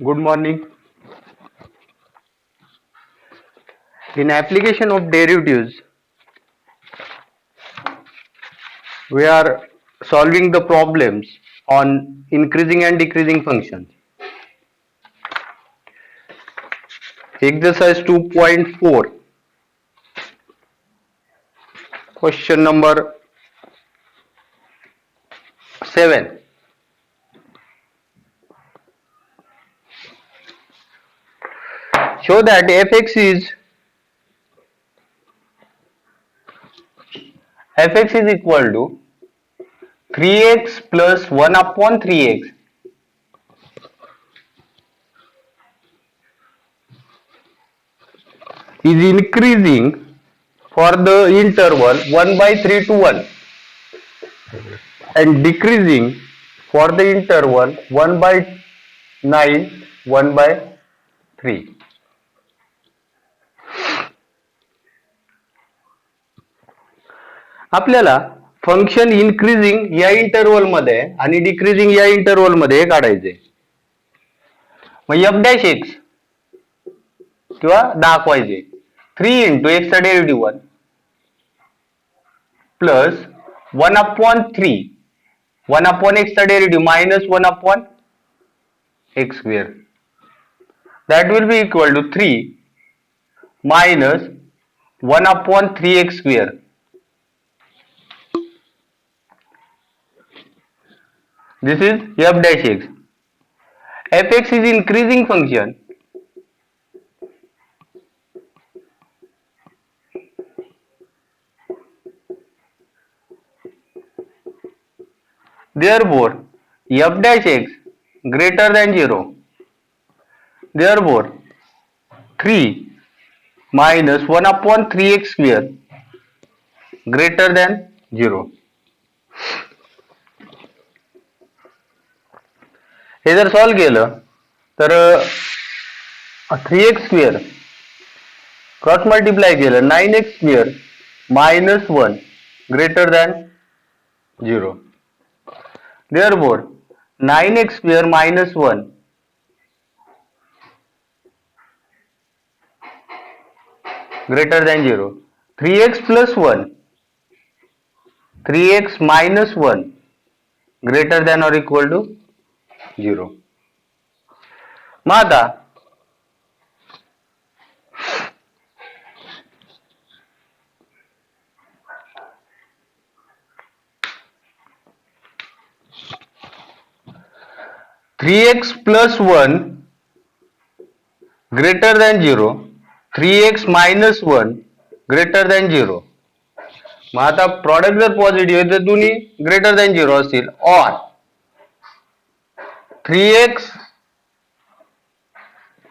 Good morning. In application of derivatives, we are solving the problems on increasing and decreasing functions. Exercise 2.4, question number 7. Show that fx is equal to 3x plus 1 upon 3x is increasing for the interval 1 by 3 to 1 and decreasing for the interval 1 by 9 1 by 3. आपल्याला function increasing या interval मध्ये आणि decreasing या interval मध्ये काढायचे. मग f dash x किंवा दाखवायचे 3 इंटू एक्स चा derivative 1 plus 1 upon 3 1 upon x चा derivative minus 1 upon x square that will be equal to 3 minus 1 upon 3x square. This is f dash x. fx is increasing function. Therefore, f dash x greater than 0. Therefore, 3 minus 1 upon 3x square greater than 0. हे जर solve केलं तर 3x square cross multiply केलं 9x square minus 1 greater than 0. Therefore 9x square minus 1 greater than 0. 3x plus 1 3x minus 1 greater than or equal to 0. मग आता three x plus 1 greater than 0 3x minus 1 greater than 0. मग आता product जर positive आहे तर दोन्ही greater than 0 असतील और 3x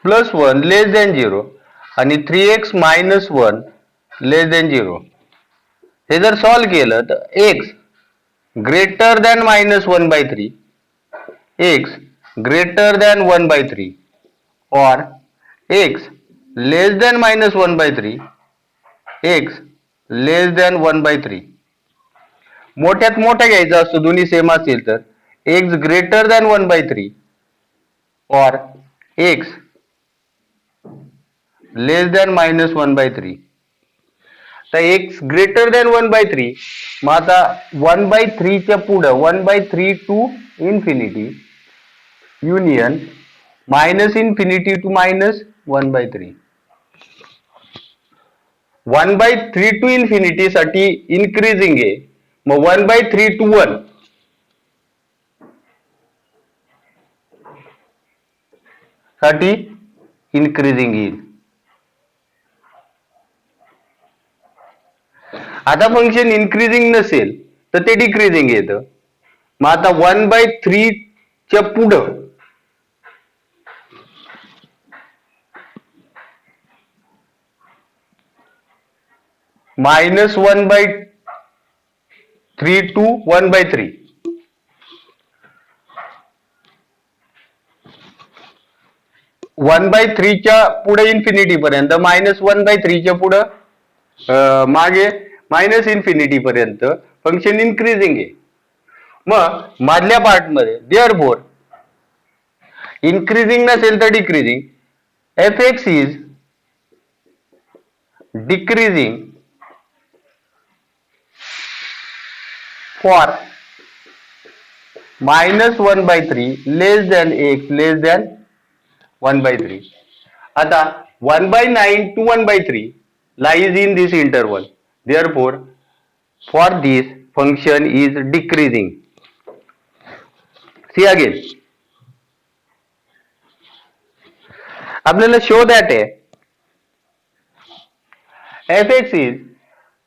प्लस 1 लेस दॅन 0 आणि 3x मायनस 1 लेस दॅन 0. हे जर सॉल्व केलं तर x greater than minus 1 by 3 x greater than 1 by 3 और x less than minus 1 by 3 x less than 1 by 3. मोठ्यात मोठा घ्यायचा असतो दोन्ही सेम असतील तर x ग्रेटर दॅन 1 बाय 3 और x less than minus 1 by 3. तर x ग्रेटर दॅन 1 बाय 3 मग आता 1 बाय 3 च्या पुढे 1 by 3 to infinity union minus infinity to minus 1 by 3. 1 by 3 to infinity साठी इन्क्रीजिंग आहे मग 1 बाय 3 टू 1 साठी इन्क्रीजिंग येईल. आता फंक्शन इन्क्रीजिंग नसेल तर ते डिक्रीजिंग येतं. मग आता 1 बाय 3 च्या पुढं minus 1 by 3 to 1 by 3 1 by 3 च्या पुढे इन्फिनिटी पर्यंत मायनस 1 बाय 3 च्या पुढं मागे मायनस इन्फिनिटी पर्यंत फंक्शन इन्क्रीजिंग आहे. मग मधल्या पार्ट मध्ये देअरफॉर इन्क्रीजिंग नसेल तर decreasing. F x is decreasing for -1/3 less than x less than 1/3. आता 1/9 to 1/3 lies in this interval. Therefore, for this function is decreasing. See again. आपल्याला show that आहे F x is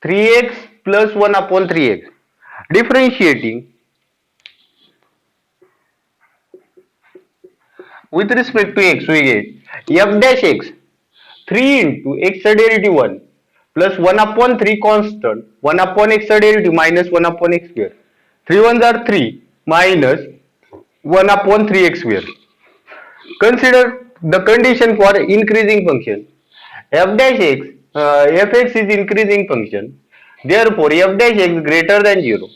3x plus 1/3x. Differentiating with respect to x, we get f dash x 3 into x derivative 1 plus 1/3 constant 1/x derivative minus 1/x square. 3 ones are 3 minus 1/3x square. Consider the condition for increasing function. F dash x, fx is increasing function. Therefore, f dash x greater than 0.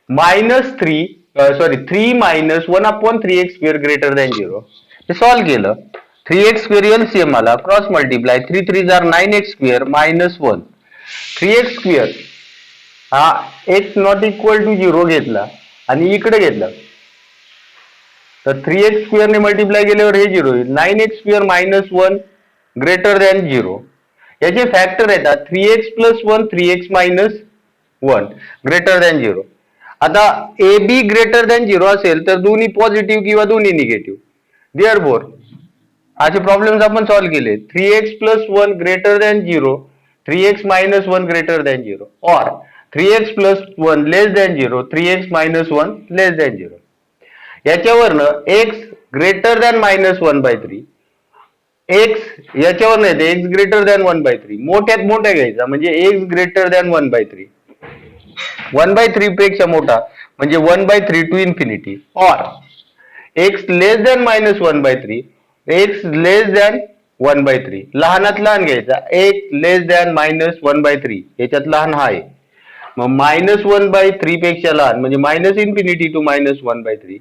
-3 minus 1/3x square greater than 0. हे solve केलं. 3x square LCM आला, cross multiply 3 3 are 9x square minus 1. 3x square हा x not equal to 0 घेतला आणि इकडे घेतला तर 3x square ने मल्टिप्लाय केल्यावर हे 0 होईल. 9x square minus 1 greater than 0. याचे फॅक्टर येतात 3x plus 1 3x minus 1 greater than 0. आता ए बी ग्रेटर दॅन 0 असेल तर दोन्ही पॉझिटिव्ह किंवा दोन्ही निगेटिव्ह. देअरफॉर असे प्रॉब्लेम्स आपण सॉल्व्ह केले. 3x plus 1 greater than 0 3x minus 1 greater than 0 और 3x plus 1 less than 0 3x minus 1 less than 0. याच्यावरनं x ग्रेटर दॅन -1/3 x याच्यावर येते x ग्रेटर दॅन 1/3 मोठ्यात मोठ्या घ्यायचा म्हणजे x ग्रेटर दॅन 1/3 1/3 पेक्षा मोठा म्हणजे 1/3 टू इन्फिनिटी और x less than -1/3 x less than 1/3 लहानात लहान घ्यायचा x लेस दॅन -1/3 याच्यात लहान हा आहे मग -1/3 पेक्षा लहान म्हणजे मायनस इन्फिनिटी टू -1/3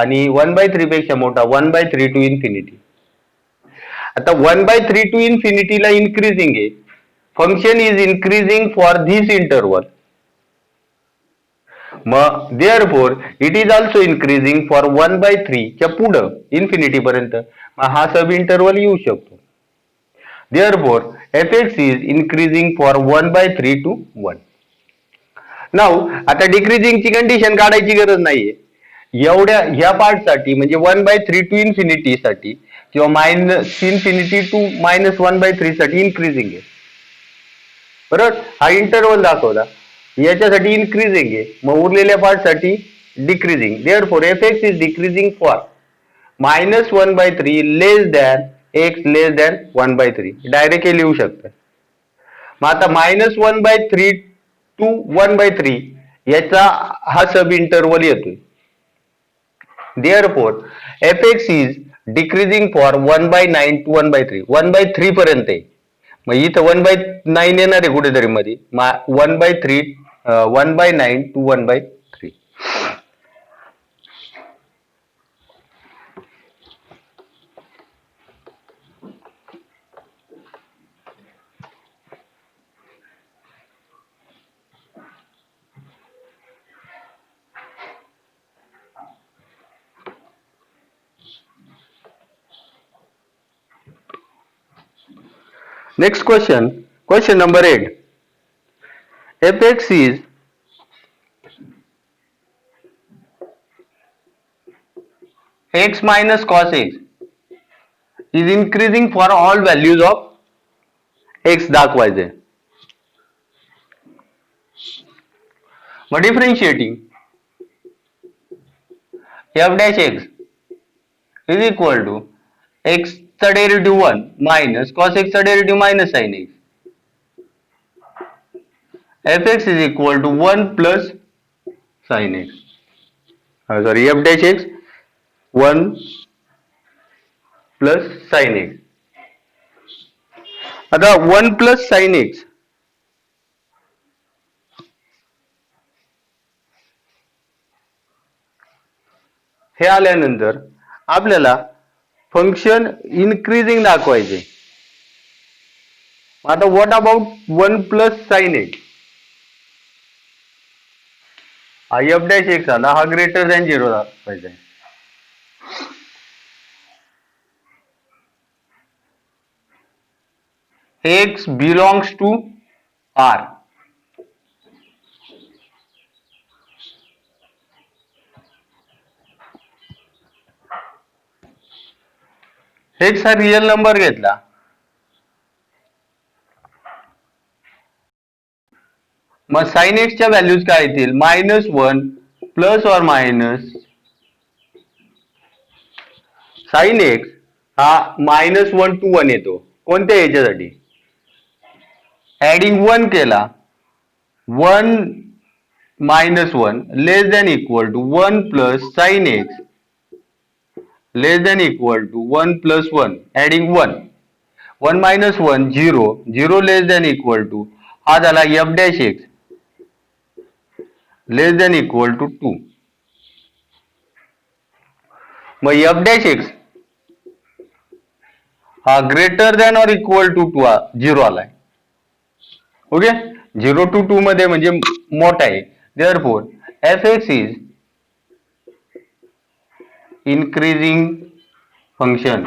आणि 1/3 पेक्षा मोठा 1/3 टू इन्फिनिटी. आता 1/3 टू इन्फिनिटीला इन्क्रीजिंग आहे. Function is increasing for this interval. मग therefore it is also increasing for 1/3 च्या पुढं इन्फिनिटी पर्यंत हा सब इंटरवल येऊ शकतो. Therefore f x is increasing for 1/3 to 1. नाव आता डिक्रीजिंगची कंडिशन काढायची गरज नाहीये. एवढ्या ह्या पार्टसाठी म्हणजे 1/3 टू इन्फिनिटी साठी किंवा मायनस इन्फिनिटी टू -1/3 साठी इन्क्रीजिंग आहे. बरोबर हा इंटरवल दाखवला याच्यासाठी इन्क्रीजिंग आहे मग उरलेल्या पार्टसाठी decreasing. Therefore f x is decreasing for -1/3 less than x less than 1/3 directly लिहू शकता. मग आता -1/3 टू 1/3 याचा हा सब इंटरवल येतोय. Therefore f x is decreasing for 1/9 to 1/3 1/3 पर्यंत आहे. मग इथं 1/9 येणार आहे कुठेतरी मध्ये 1/3 1/9 to 1/3. Next question, question number 8. Fx is x minus cos x is increasing for all values of x दाखवायचे. मग differentiating f dash x is equal to x चा डेरिव्हेटिव्ह 1 मायनस cos x चा derivative minus sin x. fx is equal to 1 plus sin x. Sorry, f dash x 1 plus sin x. आता 1 plus sin x हे आल्यानंतर आपल्याला function increasing दाखवायचे. आता what about 1 plus sine x, हा f dash x आला, हा greater than 0 दाखवायचा आहे. x belongs to R. x हा रिअल नंबर घेतला, मग साइन एक्सच्या व्हॅल्यूज काय येतील? -1 plus or minus sine x हा -1 to 1 येतो. कोणत्या याच्यासाठी? ऍडिंग 1 केला, 1 -1 less than equal to 1 plus sine x less than equal to 1 plus 1, adding 1, 1 minus 1 0, 0 less than equal to, हा झाला f dash x less than equal to 2. मग f dash x हा greater than or equal to 0 आलाय. Okay, 0 to 2 मध्ये म्हणजे मोठा आहे. Therefore f x is increasing function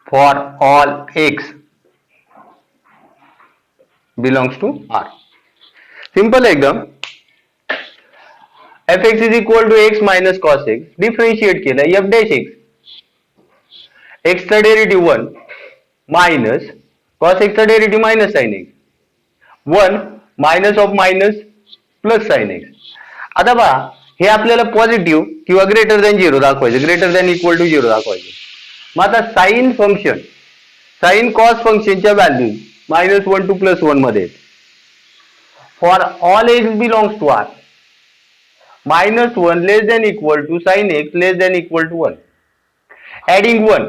for all x belongs to R. Simple एकदम. F x is equal to x minus cos x, differentiate केलं, f dash x चा derivative 1 minus cos x चा derivative minus sine x, 1 minus of minus plus sine x. आता पहा, हे आपल्याला positive किंवा greater than 0 दाखवायचं, ग्रेटर दॅन इक्वल टू 0 दाखवायचं. मग आता साइन फंक्शन, साइन कॉस फंक्शनच्या व्हॅल्यू -1 to +1 मध्ये for all x belongs to R, -1 less than equal to sine x less than equal to 1, adding 1,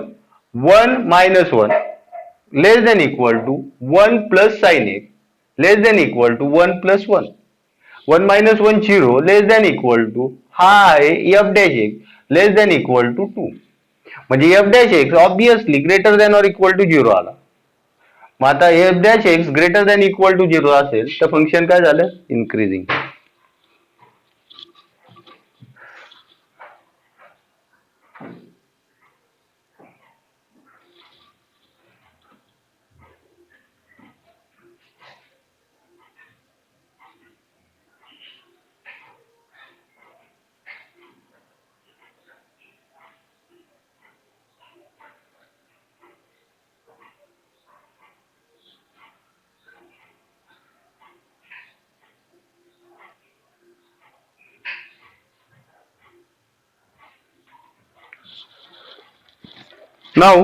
1 -1 less than equal to 1 plus sine x less than equal to 1 plus 1, 1 minus 1 0 less than equal to, हा आहे f dash x less than equal to 2. म्हणजे F dash x obviously greater than or equal to 0 आला. मग आता f dash x greater than equal to 0 असेल तर function काय झालं? Increasing. Now,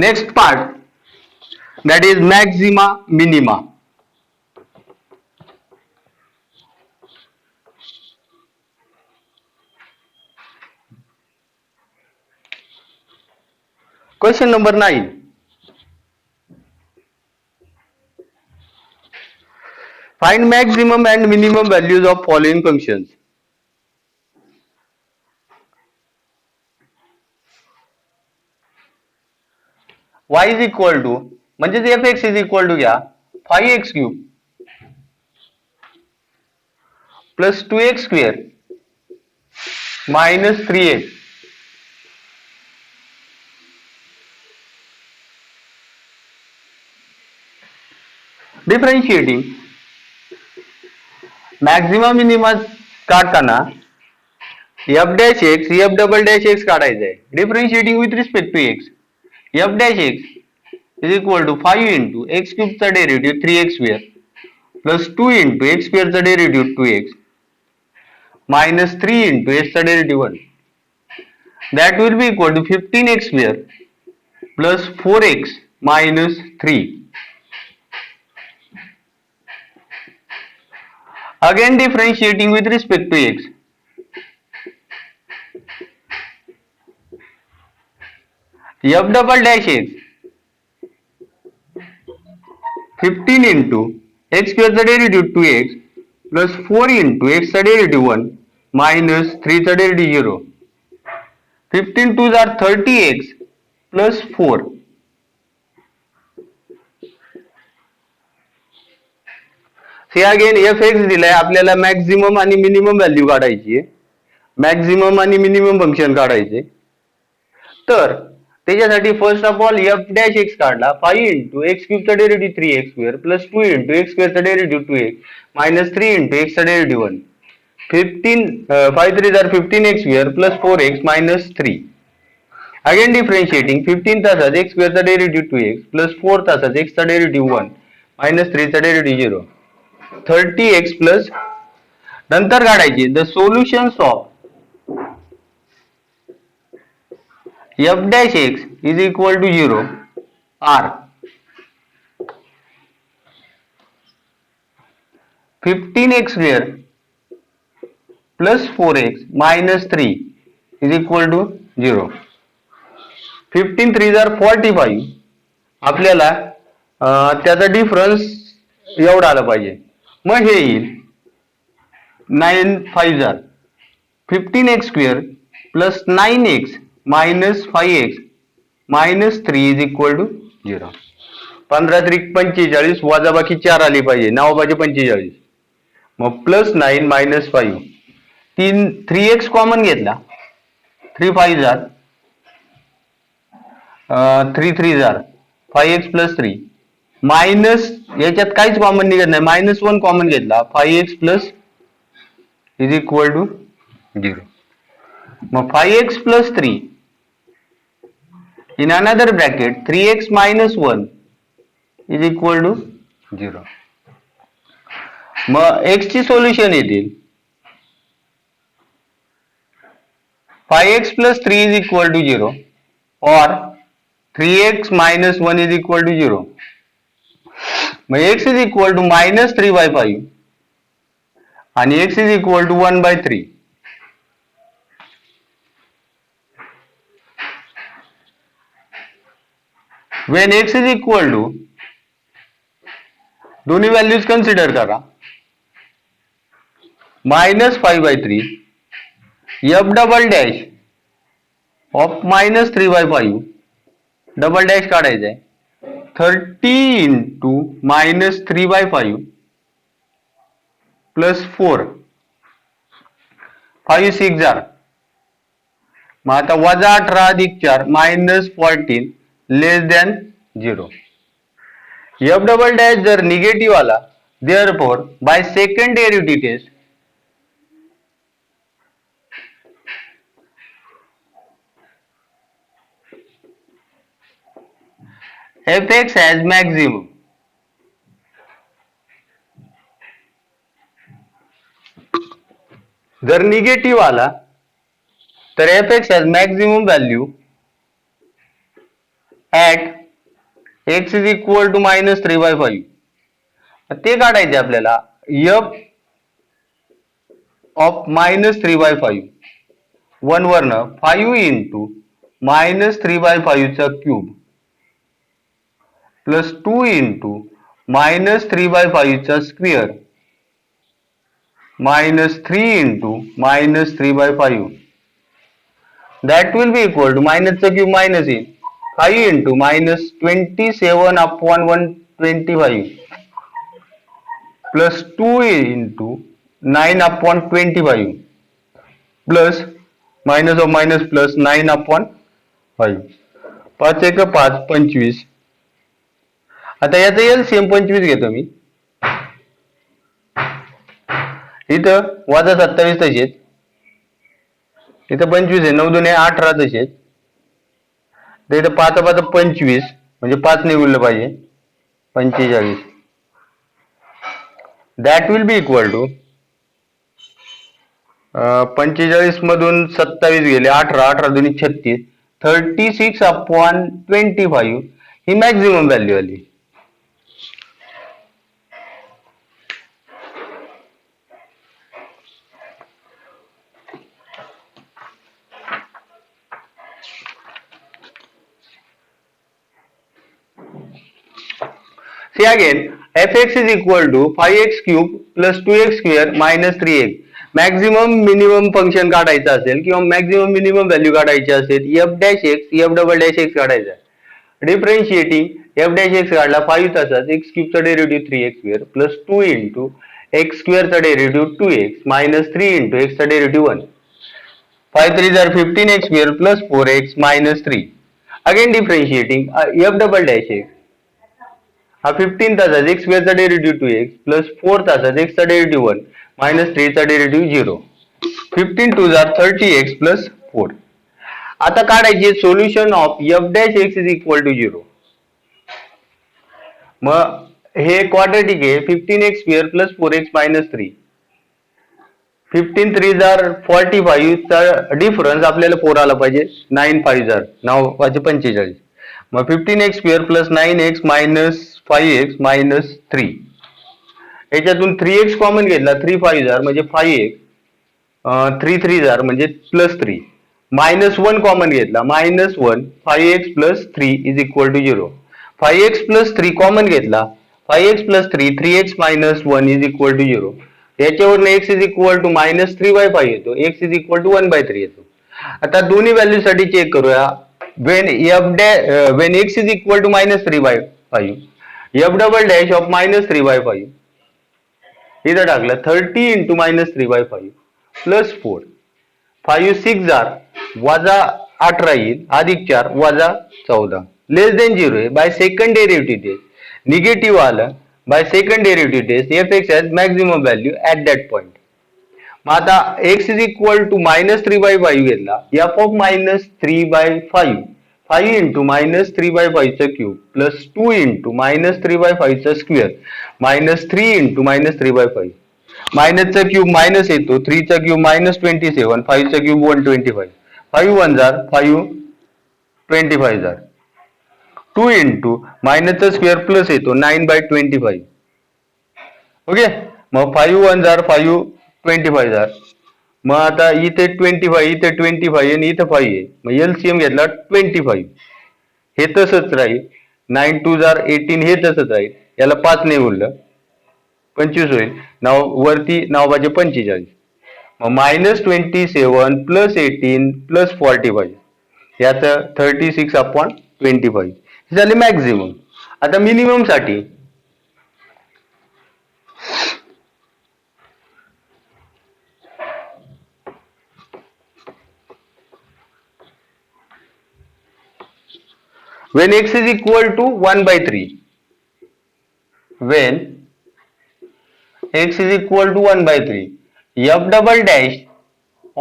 next part, that is maxima minima. Question number 9. Find maximum and minimum values of following functions. Y is equal to, म्हणजे f x is equal to घ्या 5x³ plus 2x² minus 3x. Differentiating maxima minima काढताना f dash x f double dash x काढायचं आहे. Differentiating with respect to x, f dash x is equal to 5 into x³ चा derivative 3x² plus 2 into x² चा derivative 2x minus 3 into x चा derivative 1. That will be equal to 15x² plus 4x minus 3. Again differentiating with respect to x, f double dash x 15 into x square चा derivative 2x plus 4 into x चा derivative 1 minus 3 चा derivative 0. 15 2s are 30x plus 4. हे again F x दिलाय आपल्याला maximum आणि minimum value काढायची आहे. Maximum आणि मिनिमम फंक्शन काढायचे. तर त्याच्यासाठी first of all f dash x काढला 5 इंटू एक्स क्यूबचा derivative 3x square plus 2 into x स्क्वेअरचा डेरिव्हेटिव्ह 2x मायनस 3 इंटू एक्सचा derivative 1. 15 5 3 are 15x square plus 4x minus 3. Again differentiating 15 तासात x square चा derivative 2x plus 4 तासात x चा derivative 1 minus 3 चा derivative 0. 30x plus नंतर काढायची the solutions of f dash x is equal to 0 are 15x square plus 4x minus 3 is equal to 0. 15 3s are 45. आपल्याला त्याचा difference एवढा आला पाहिजे. मग हे येईल 9 5s are 15x square plus 9x minus 5x minus 3 is equal to 0. 15 3 45 वजाबाकी 4 आली पाहिजे 9 पाहिजे 45. मग प्लस 9 मायनस 5 3x कॉमन घेतला 3 5 जार 3 3 जार 5x प्लस 3 मायनस याच्यात काहीच कॉमन निघत नाही मायनस 1 कॉमन घेतला 5x plus is equal to 0. मग 5x plus 3 in another bracket 3x minus 1 is equal to 0. मग x ची सोल्युशन येतील 5x plus 3 is equal to 0 or 3x minus 1 is equal to 0. मग x is equal to minus 3 by 5 आणि x is equal to 1 by 3. When x is equal to दोन्ही values consider करा minus 5 by 3 f double dash of minus 3 by 5 double dash काढायचं आहे 30 into minus 3 by 5 plus 4 5 6 जार मग आता वजा 18 अधिक 4 minus 14 less than 0. f double dash जर negative आला therefore by second derivative test fx has maximum. जर निगेटिव्ह आला तर fx has maximum value at x is equal to minus 3 by 5. ते काढायचे आपल्याला f of minus 3 by 5 1 वरन 5 into minus 3 by 5 चा cube plus 2 into minus 3 by 5 चा square minus 3 into minus 3 by 5 that will be equal to minus चा cube minus येईल 5 into minus 27 upon 125 plus 2 into 9 upon 25 plus minus of minus plus 9 upon 5 5 एक 5 25. आता याचा LCM 25 घेतो मी इथं वजा 27 तसेच इथं 25 आहे 9 2 18 तसेच तर इथं 5 5 25 म्हणजे 5 निघून पाहिजे 45 that will be equal to 45 मधून 27 गेले 18 18 दोन्ही 36 36 अपॉन 25 ही मॅक्झिमम व्हॅल्यू आली. See again, fx is equal to 5x cube plus 2x square minus 3x. Maximum minimum function काढायचं असेल किंवा मॅक्झिमम मिनिमम व्हॅल्यू काढायची असेल f dash x f double dash x काढायचा. डिफरन्शिएटिंग एफ डॅश एक्स काढला 5 तासाच x क्यूबचा derivative 3x square plus 2 into x स्क्वेअरचा डेरिव्हेटिव्ह 2x मायनस 3 इंटू एक्सचा derivative 1. 5 3 are 15x square plus 4x minus 3. Again differentiating f double dash x. हा 15 तासाचा x स्क्वेअरचा derivative 2x plus 4 तासाचा x चा derivative 1 minus 3 चा derivative 0. 15 2 are 30x plus 4. आता काढायचे solution of f dash x is equal to 0. मग हे quadratic आहे 15x square plus 4x minus 3. 15 3 are 45 चा डिफरन्स आपल्याला 4 आला पाहिजे. 9 5 are 9 5 45. मग 15x square plus 9x minus 5x minus 3. याच्यातून 3x कॉमन घेतला 3 5 are म्हणजे 5x 3 3 are म्हणजे प्लस 3. मायनस 1 कॉमन घेतला minus 1 5x plus 3 is equal to 0. 5x plus 3 common घेतला 5x plus 3 3x minus 1 is equal to 0. याच्यावरून x is equal to minus 3/5 येतो. x is equal to 1/3 येतो. आता दोन्ही value साठी check करूया. when x is equal to minus 3/5 f double dash of minus 3/5 इथं टाकलं 30 into minus 3/5 plus 4 5 6 are वजा 18 येईल अधिक 4 वजा 14 लेस देन 0 आहे. By second derivative test negative आलं by second derivative test fx has maximum value at that point. मग आता x is equal to minus 3/5 घेतला f of minus 3/5 5 into minus 3/5 चा क्यूब प्लस 2 into minus 3/5 चा square minus 3 into minus 3/5 minus चा cube minus येतो 3 चा cube minus 27 5 चा cube 125 5 1 जार 5 25 जार 2 into minus चा स्क्वेअर प्लस येतो 9/25. ओके मग 5 1 जार 5 25 जार. मग आता इथे 25 इथे 25 आणि इथे 5 आहे. मग एलसीएम घेतला 25 हे तसंच राहील 9 2 जार 18 हे तसंच राहील. याला 5 ने उरलं 25 होईल. नाव वरती नाव पाहिजे 45. मग मायनस 27 प्लस 18 प्लस 45 याचं 36/25 हे झाले मॅक्झिमम. आता मिनिमम साठी when x is equal to 1/3 when x is equal to 1/3 f double dash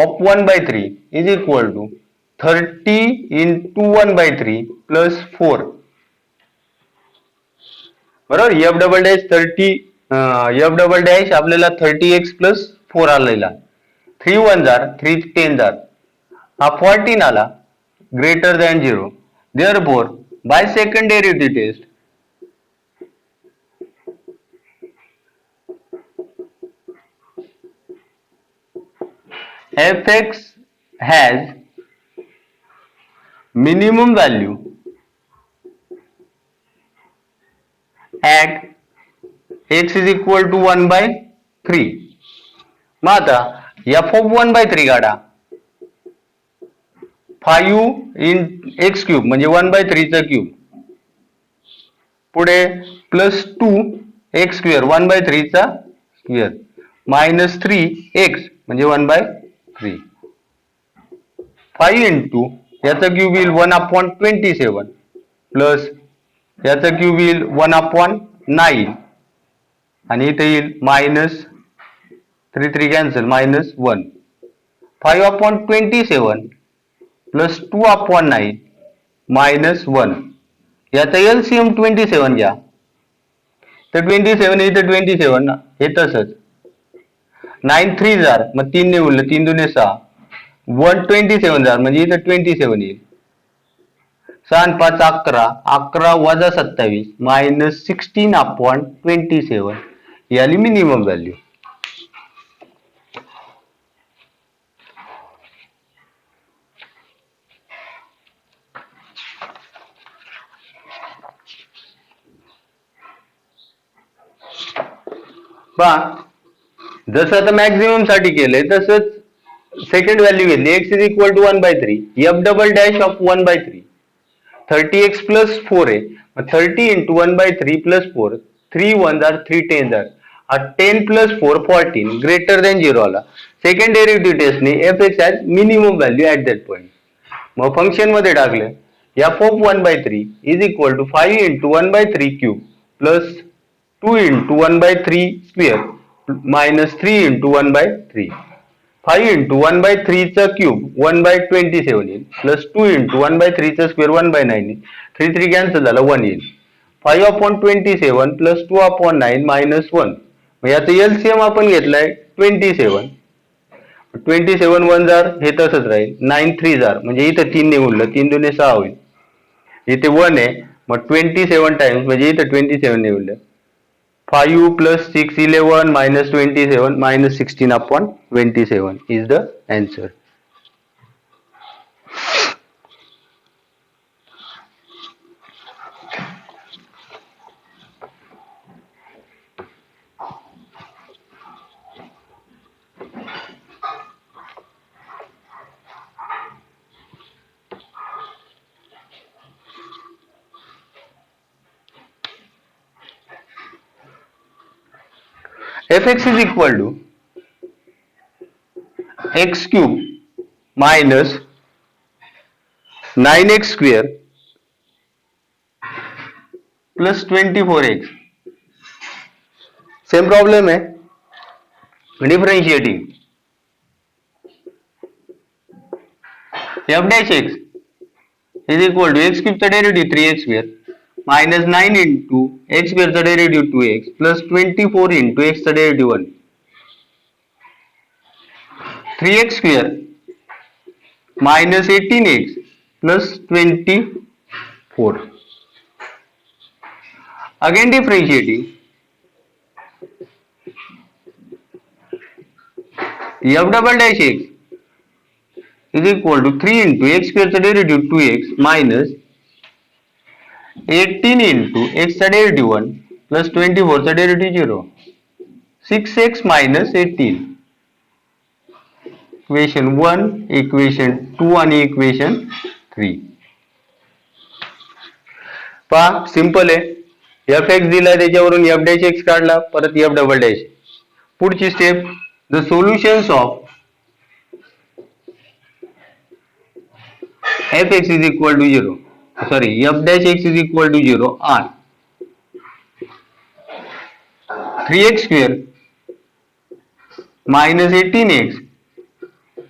of 1/3 is equal to 30 into 1/3 plus 4. बरोबर f double dash 30 f double dash आपल्याला 30x plus 4 आलेला 3 1 जार 3 10 जार हा 14 आला greater than 0. therefore by second derivative test fx has minimum value at x is equal to 1/3. मग आता f of 1/3 काढा 5 in x cube म्हणजे 1/3 चा क्यूब पुढे प्लस 2 x स्क्वेअर 1/3 चा स्क्वेअर मायनस 3x म्हणजे 1/3 5 इंटू याचा क्यूब येईल 1/27 प्लस याचा क्यूब येईल 1/9 आणि इथे येईल minus 3 3 cancel minus 1 5/27 plus 2/9 minus 1 याचा एलसीएम 27 घ्या तर 27 इथे 27 हे तसंच 9 3 जार मग 3 ने उरलं 3 2 6 127 जार म्हणजे इथे 27 येईल 6 5 11 11 वजा 27 मायनस 16/27 याली मिनिमम व्हॅल्यू. पहा जसं आता मॅक्झिमम साठी केलंय तसंच सेकंड व्हॅल्यू घेतली x is equal to 1/3 f double dash of 1/3 30x plus 4 आहे 30 into 1/3 plus 4 3 1 are 3 10 are 10 plus 4 14 greater than 0 आला सेकंड डेरिव्हेटिव्ह टेस्टने f x has minimum value at that point मग फंक्शन मध्ये टाकले f of 1/3 is equal to 5 into 1/3 cube plus 2 into 1/3 square minus 3 into 1/3 5 into 1/3 चा cube 1/27 येईल plus 2 into 1/3 चा square 1/9 येईल 3 3 cancel झाला 1 येईल 5/27 प्लस 2/9 मायनस 1 मग याचं एलसीएम आपण घेतलाय 27 27 1 जार हे तसंच राहील 9 3 जार म्हणजे इथं 3 ने उरलं 3 दुने 6 होईल इथे 1 आहे मग 27 टाइम्स म्हणजे इथं 27 ने उरलं 5 plus 6 11 minus 27 minus 16 upon 27 is the answer. Fx is equal to x cube minus 9x square plus 24x. Same problem है differentiating f dash x is equal to x cube चा derivative 3x square minus 9 into x square चा derivative 2x plus 24 into x चा derivative 1 3x square minus 18x plus 24 again differentiating f double dash x is equal to 3 into x square चा derivative 2x minus 18 into x चा derivative 1 plus 24 चा derivative 0 6x minus 18 equation 1 equation 2 आणि equation 3 पहा simple आहे F x दिला त्याच्यावरून F dash x काढला परत एफ डबल डॅश पुढची step the solutions of f x is equal to 0 sorry f dash x is equal to 0 are 3x square minus 18x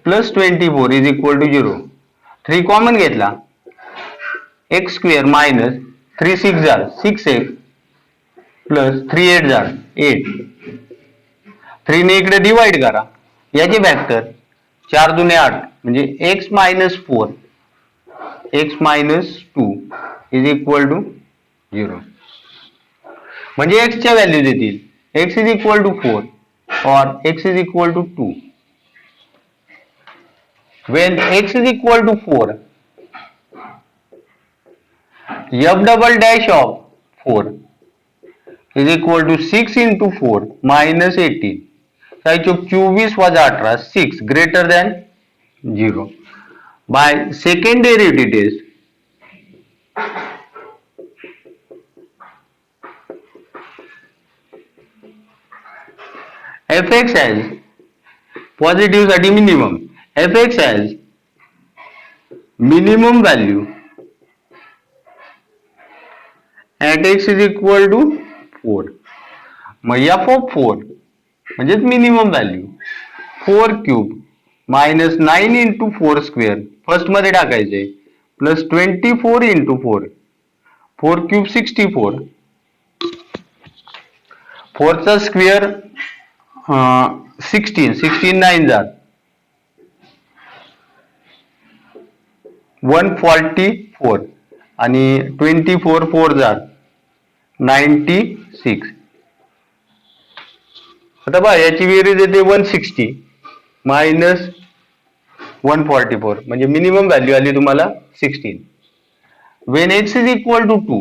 plus 24 is equal to 0 3 common घेतला x square minus 3 6 जार 6x plus 3 8 जार 8 3 ने इकडे divide करा याचे factor 4 दुने 8 म्हणजे x minus 4 x minus 2 is equal to 0 म्हणजे x च्या value देतील x is equal to 4 or x is equal to 2 when x is equal to 4 f double dash of 4 is equal to 6 into 4 minus 18 24 वजा 18 6 greater than 0 by second derivative test fx has positive साठी minimum fx has minimum value at x is equal to 4 मग f of 4 म्हणजेच minimum value 4 cube minus 9 into 4 square first मध्ये टाकायचे plus 24 into 4 4 cube 64 4 चा square 16 9 जार 144 आणि 24 4 जार 96 आता बघा याची बेरीज येते 160 मायनस 144 म्हणजे मिनिमम व्हॅल्यू आली तुम्हाला 16 when x is equal to 2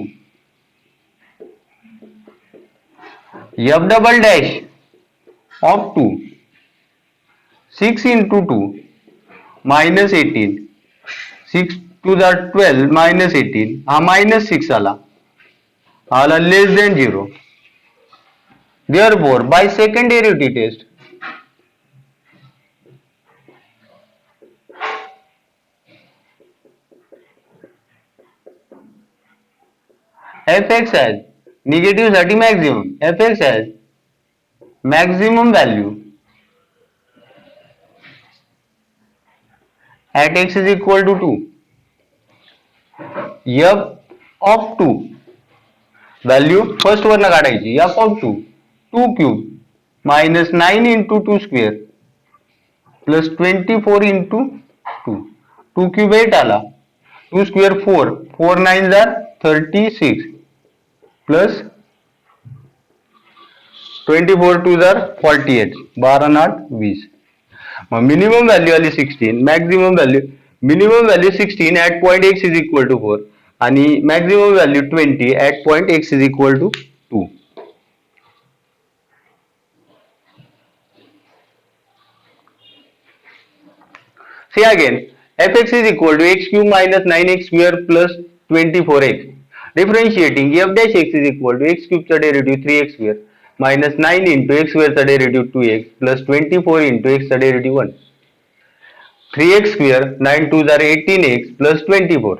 f double dash of 2, 6 into 2 minus 18, 6 to the 12 minus 18 हा minus 6 आला less than 0. Therefore by second derivative test fx has negative साठी maximum, fx has maximum value at x is equal to 2. f of 2 value first वरनं काढायची, f of 2 2 cube minus 9 into 2 square plus 24 into 2, 2 cube 8 आला, 2 square 4, 4 9s are 36 plus 24 2s are 48, 12 8 20. मग minimum value आली 16, maximum value minimum value 16 at point x is equal to 4 आणि maximum value 20 at point x is equal to 2. See again, fx is equal to x cube minus 9x square plus 24x. Differentiating f dash x is equal to x cube चा derivative 3x square minus 9 into x square चा derivative 2x plus 24 into x चा derivative 1. 3x square 9 2s are 18x plus 24.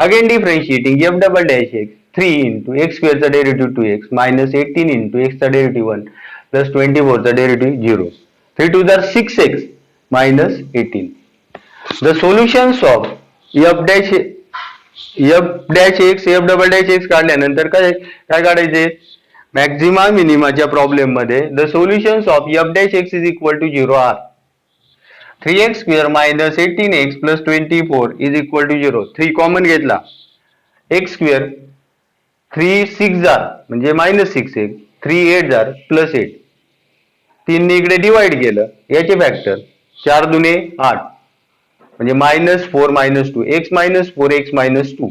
Again differentiating f double dash x 3 into x square चा derivative 2x minus 18 into x चा derivative 1 plus 24 चा derivative 0. 3 2s are 6x minus 18. The solutions of f dash x f double dash x काढल्यानंतर काय काढायचे, Maxima मिनिमाच्या problem मध्ये the solutions of f dash x is equal to 0 are 3x square minus 18x plus 24 is equal to 0. 3 common घेतला, x square 3 6 जार म्हणजे minus 6x, 3 8 जार plus 8, 3 ने इकडे divide केलं, याचे फॅक्टर 4 दुने 8 म्हणजे -4 -2 x -4 x -2.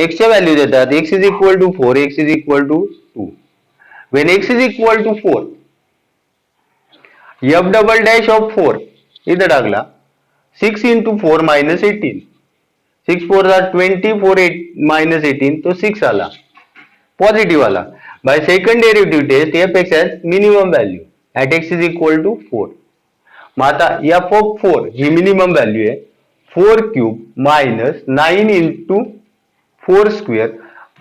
x च्या व्हॅल्यू देतात, x is equal to 4 x is equal to 2. when x is equal to 4 f double dash of 4 इथं टाकला, 6 into 4 minus 18, 6 4 are 24 8 minus 18 तो 6 आला, पॉझिटिव्ह आला. By second derivative test fx has minimum value at x is equal to 4. मग आता f of 4 he minimum value आहे, 4 cube minus 9 into 4 square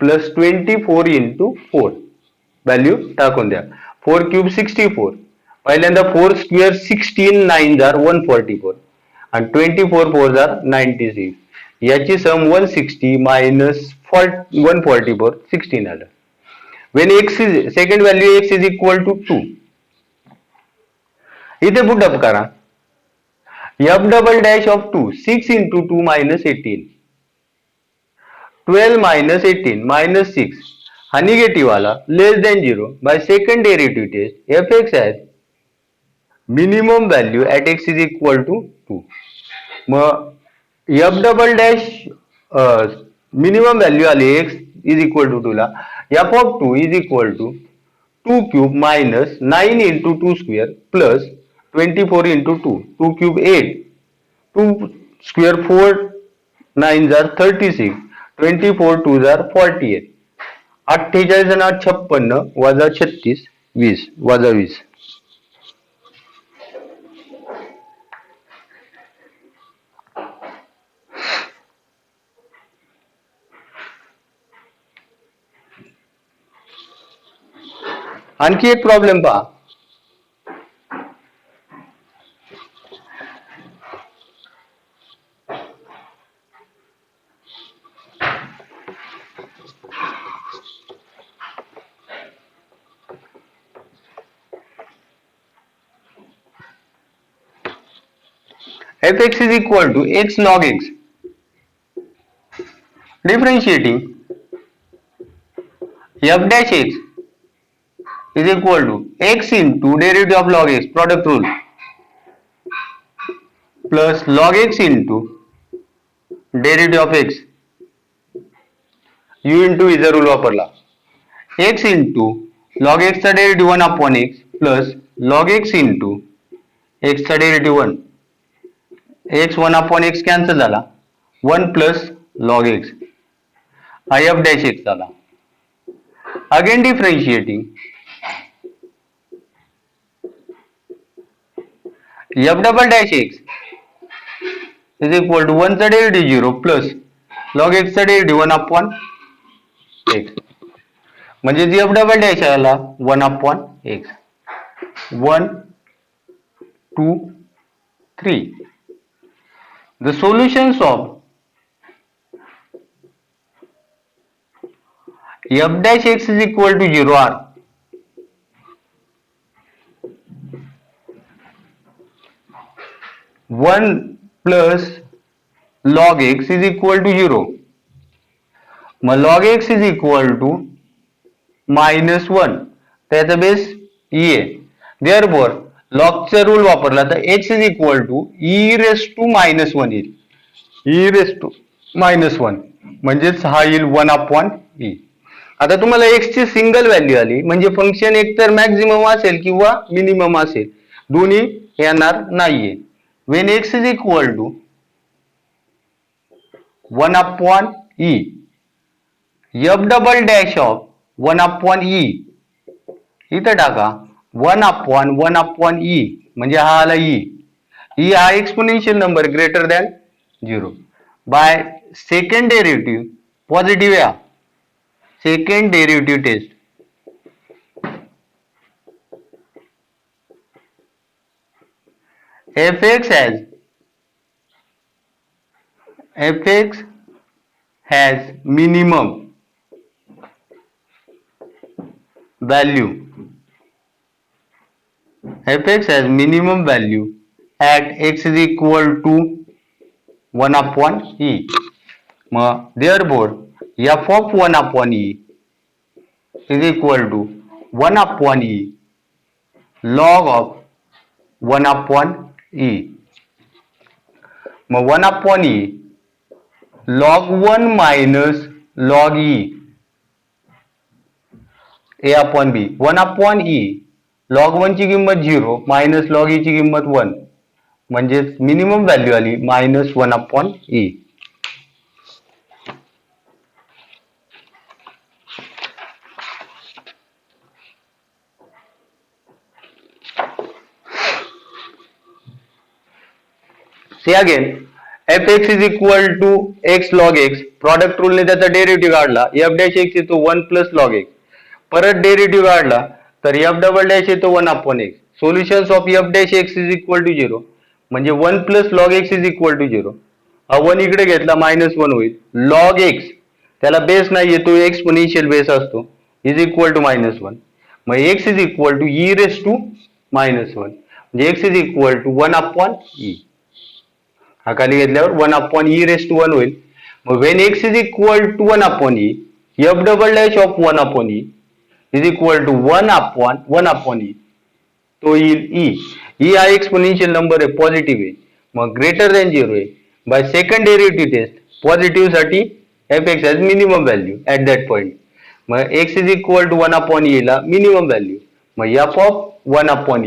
plus 24 into 4 value टाकून द्या. 4 क्यूब 64, पहिल्यांदा 4 square 16 9 जार 144 आणि 24 4 जार 96, याची सम 160 मायनस 144 16 आलं. when x is second value x is equal to 2, इथे पुट अप करा, f double dash of 2 6 into 2 minus 18, 12 minus 18 minus 6 हा निगेटिव्ह आला, less than 0. By second derivative test fx has minimum value at x is equal to 2. मग f double dash minimum value आली x is equal to 2 ला, f of 2 is equal to 2 cube minus 9 into 2 square plus 24 into 2, 2 cube 8, 2 square 4 9s are 36, 24 2s are 48, 48 आणि 56 वजा 36 20 वजा 20. आणखी एक problem पहा, fx is equal to x log x. Differentiating f dash x is equal to x into derivative of log x, product rule, plus log x into derivative of x, u into इथं rule वापरला, x into log x चा derivative 1 upon x plus log x into एक्सचा derivative 1, x 1 upon x cancel झाला, 1 plus log x हा f dash x झाला. Again differentiating f double dash x is equal to 1 चा derivative 0 plus log x चा derivative 1 upon x, म्हणजे f double dash आला 1 upon x. 1 2 3. The solutions of f dash x is equal to 0 are one plus log x is equal to 0. मग log x is equal to minus 1. त्याचा base e आहे. Therefore लॉगचा rule वापरला तर x is equal to e raised to minus 1 येईल. e raised to minus 1 म्हणजेच हा येईल 1 upon e. आता तुम्हाला x ची सिंगल व्हॅल्यू आली म्हणजे फंक्शन एकतर मॅक्झिमम असेल किंवा मिनिमम असेल, दोन्ही येणार नाहीये. when x is equal to 1 upon e, f double dash of 1 upon e इथं टाका 1 upon e म्हणजे हा आला e. e हा exponential number greater than 0. By second derivative positive या second derivative test fx has minimum value. fx has minimum value at x is equal to 1 upon e. Therefore f of 1 upon e is equal to 1 upon e log of 1 upon e. 1 upon e log 1 minus log e a upon b. 1 upon e log 1 ची किंमत 0 minus log e ची किंमत 1 म्हणजेच minimum value आली minus 1 upon e. See again, fx is equal to x log x. Product रूलने त्याचा derivative काढला, f dash x येतो 1 प्लस लॉग x. परत डेरिव्हेटिव्ह काढला तर f डबल डॅश येतो 1 upon x. Solutions of f dash x is equal to 0 म्हणजे 1 plus log x is equal to 0. हा 1 इकडे घेतला मायनस 1 होईल. लॉग x त्याला बेस नाही येतो, एक्सपोनेन्शियल बेस असतो, इज इक्वल टू मायनस 1. मग x is equal to e raise to minus 1 म्हणजे x is equal to 1 upon e. हा खाली घेतल्यावर 1 अपॉन e रेस टू 1 होईल. मग when x is equal to 1 upon e, f double dash of 1 upon e is equal to 1 upon e तो येईल e. e हा exponential number आहे, positive आहे, मग ग्रेटर दॅन 0 आहे. By second derivative test positive साठी fx has minimum value at that point. मग x is equal to 1 upon e ला मिनिमम व्हॅल्यू, मग f of 1 upon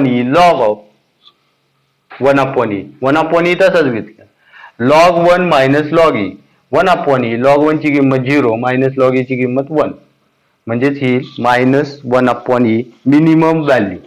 e log of 1 upon e. 1 upon e तसाच घेतला, log 1 minus log e. 1 upon e log 1 ची किंमत 0 minus log e ची किंमत 1 म्हणजेच ही minus 1 upon e minimum value.